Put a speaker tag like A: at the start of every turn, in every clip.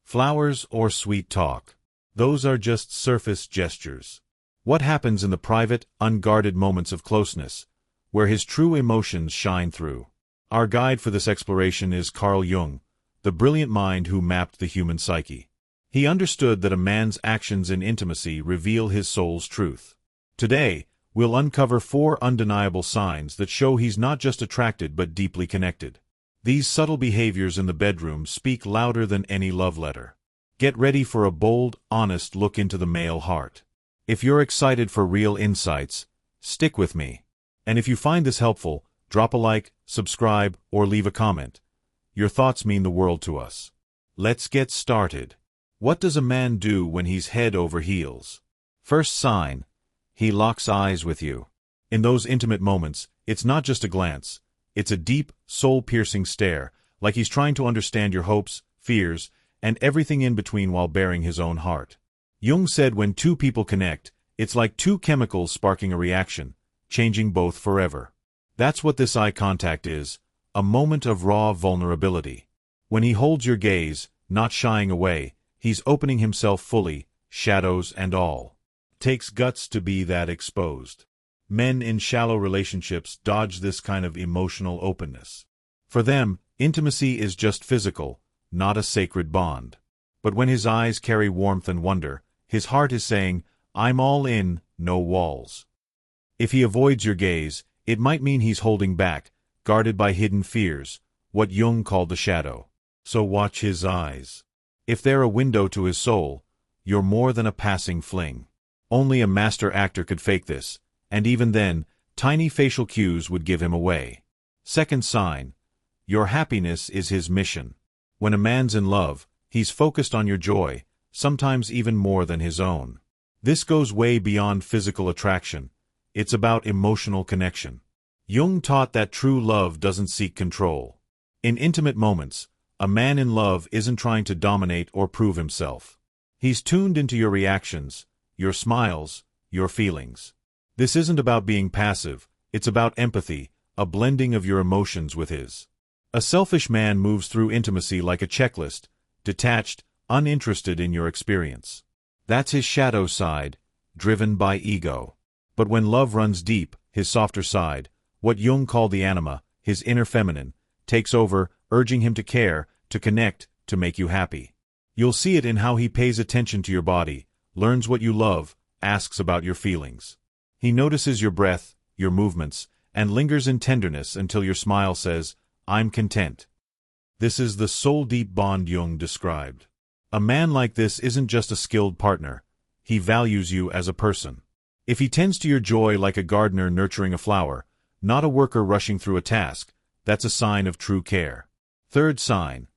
A: Flowers or sweet talk. Those are just surface gestures. What happens in the private, unguarded moments of closeness, where his true emotions shine through? Our guide for this exploration is Carl Jung, the brilliant mind who mapped the human psyche. He understood that a man's actions in intimacy reveal his soul's truth. Today, we'll uncover 4 undeniable signs that show he's not just attracted but deeply connected. These subtle behaviors in the bedroom speak louder than any love letter. Get ready for a bold, honest look into the male heart. If you're excited for real insights, stick with me. And if you find this helpful, drop a like, subscribe, or leave a comment. Your thoughts mean the world to us. Let's get started. What does a man do when he's head over heels? First sign, he locks eyes with you. In those intimate moments, it's not just a glance. It's a deep, soul-piercing stare, like he's trying to understand your hopes, fears, and everything in between while baring his own heart. Jung said when 2 people connect, it's like 2 chemicals sparking a reaction, changing both forever. That's what this eye contact is, a moment of raw vulnerability. When he holds your gaze, not shying away, he's opening himself fully, shadows and all. Takes guts to be that exposed. Men in shallow relationships dodge this kind of emotional openness. For them, intimacy is just physical, not a sacred bond. But when his eyes carry warmth and wonder, his heart is saying, I'm all in, no walls. If he avoids your gaze, it might mean he's holding back, guarded by hidden fears, what Jung called the shadow. So watch his eyes. If they're a window to his soul, you're more than a passing fling. Only a master actor could fake this, and even then, tiny facial cues would give him away. Second sign, your happiness is his mission. When a man's in love, he's focused on your joy, sometimes even more than his own. This goes way beyond physical attraction. It's about emotional connection. Jung taught that true love doesn't seek control. In intimate moments, a man in love isn't trying to dominate or prove himself. He's tuned into your reactions, your smiles, your feelings. This isn't about being passive, it's about empathy, a blending of your emotions with his. A selfish man moves through intimacy like a checklist, detached, uninterested in your experience. That's his shadow side, driven by ego. But when love runs deep, his softer side, what Jung called the anima, his inner feminine, takes over, urging him to care, to connect, to make you happy. You'll see it in how he pays attention to your body, learns what you love, asks about your feelings. He notices your breath, your movements, and lingers in tenderness until your smile says, I'm content. This is the soul-deep bond Jung described. A man like this isn't just a skilled partner. He values you as a person. If he tends to your joy like a gardener nurturing a flower, not a worker rushing through a task, that's a sign of true care. Third sign,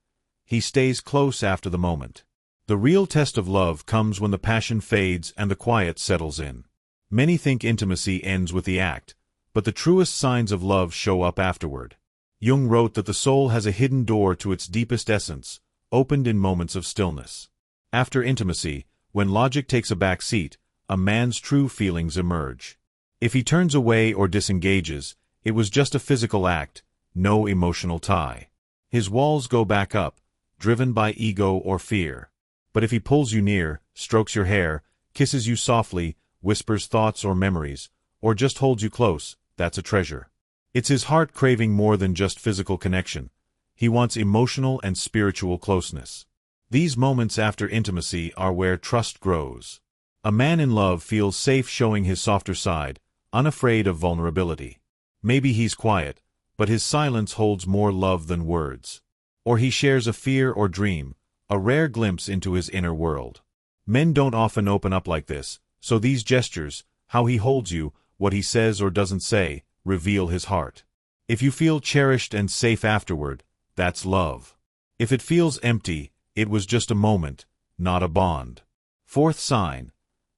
A: he stays close after the moment. The real test of love comes when the passion fades and the quiet settles in. Many think intimacy ends with the act, but the truest signs of love show up afterward. Jung wrote that the soul has a hidden door to its deepest essence, opened in moments of stillness. After intimacy, when logic takes a back seat, a man's true feelings emerge. If he turns away or disengages, it was just a physical act, no emotional tie. His walls go back up, driven by ego or fear. But if he pulls you near, strokes your hair, kisses you softly, whispers thoughts or memories, or just holds you close, that's a treasure. It's his heart craving more than just physical connection. He wants emotional and spiritual closeness. These moments after intimacy are where trust grows. A man in love feels safe showing his softer side, unafraid of vulnerability. Maybe he's quiet, but his silence holds more love than words. Or he shares a fear or dream, a rare glimpse into his inner world. Men don't often open up like this, so these gestures, how he holds you, what he says or doesn't say, reveal his heart. If you feel cherished and safe afterward, that's love. If it feels empty, it was just a moment, not a bond. Fourth sign,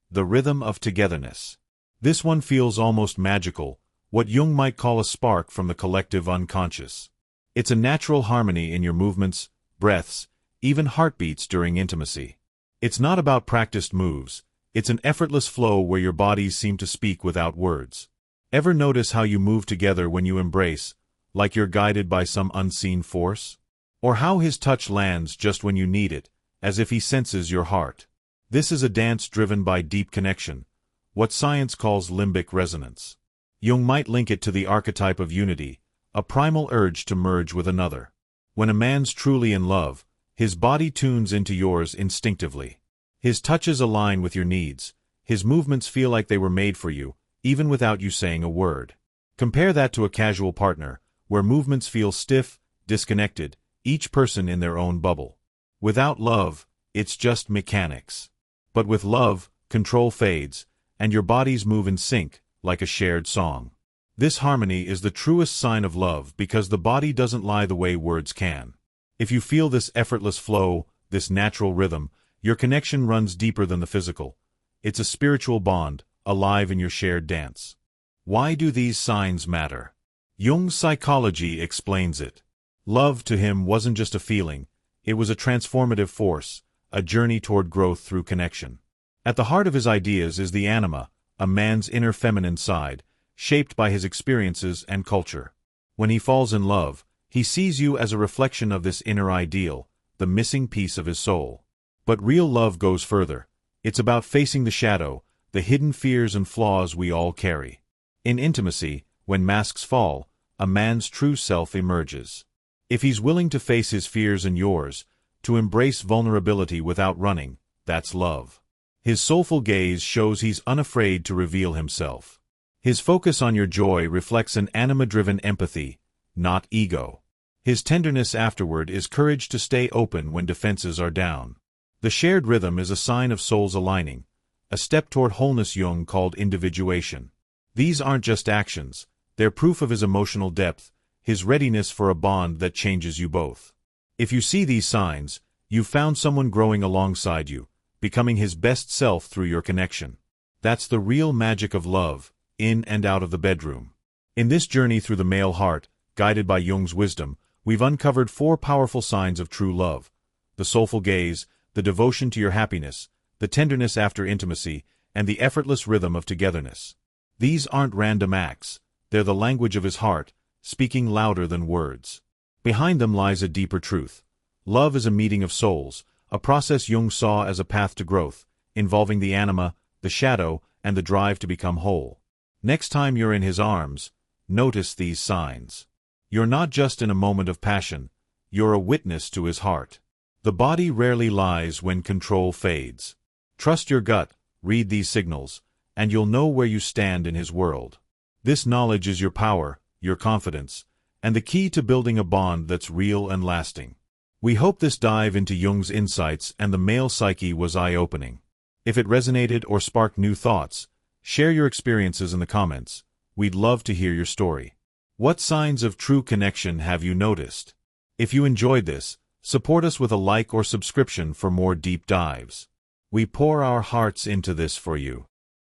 A: the rhythm of togetherness. This one feels almost magical, what Jung might call a spark from the collective unconscious. It's a natural harmony in your movements, breaths, even heartbeats during intimacy. It's not about practiced moves, it's an effortless flow where your bodies seem to speak without words. Ever notice how you move together when you embrace, like you're guided by some unseen force? Or how his touch lands just when you need it, as if he senses your heart. This is a dance driven by deep connection, what science calls limbic resonance. Jung might link it to the archetype of unity, a primal urge to merge with another. When a man's truly in love, his body tunes into yours instinctively. His touches align with your needs, his movements feel like they were made for you, even without you saying a word. Compare that to a casual partner, where movements feel stiff, disconnected, each person in their own bubble. Without love, it's just mechanics. But with love, control fades, and your bodies move in sync, like a shared song. This harmony is the truest sign of love because the body doesn't lie the way words can. If you feel this effortless flow, this natural rhythm, your connection runs deeper than the physical. It's a spiritual bond, alive in your shared dance. Why do these signs matter? Jung's psychology explains it. Love to him wasn't just a feeling, it was a transformative force, a journey toward growth through connection. At the heart of his ideas is the anima, a man's inner feminine side, shaped by his experiences and culture. When he falls in love, he sees you as a reflection of this inner ideal, the missing piece of his soul. But real love goes further. It's about facing the shadow, the hidden fears and flaws we all carry. In intimacy, when masks fall, a man's true self emerges. If he's willing to face his fears and yours, to embrace vulnerability without running, that's love. His soulful gaze shows he's unafraid to reveal himself. His focus on your joy reflects an anima-driven empathy, not ego. His tenderness afterward is courage to stay open when defenses are down. The shared rhythm is a sign of souls aligning, a step toward wholeness Jung called individuation. These aren't just actions, they're proof of his emotional depth, his readiness for a bond that changes you both. If you see these signs, you've found someone growing alongside you, becoming his best self through your connection. That's the real magic of love, in and out of the bedroom. In this journey through the male heart, guided by Jung's wisdom, we've uncovered 4 powerful signs of true love: the soulful gaze, the devotion to your happiness, the tenderness after intimacy, and the effortless rhythm of togetherness. These aren't random acts, they're the language of his heart, speaking louder than words. Behind them lies a deeper truth. Love is a meeting of souls, a process Jung saw as a path to growth, involving the anima, the shadow, and the drive to become whole. Next time you're in his arms, notice these signs. You're not just in a moment of passion, you're a witness to his heart. The body rarely lies when control fades. Trust your gut, read these signals, and you'll know where you stand in his world. This knowledge is your power, your confidence, and the key to building a bond that's real and lasting. We hope this dive into Jung's insights and the male psyche was eye-opening. If it resonated or sparked new thoughts, share your experiences in the comments. We'd love to hear your story. What signs of true connection have you noticed? If you enjoyed this, support us with a like or subscription for more deep dives. We pour our hearts into this for you.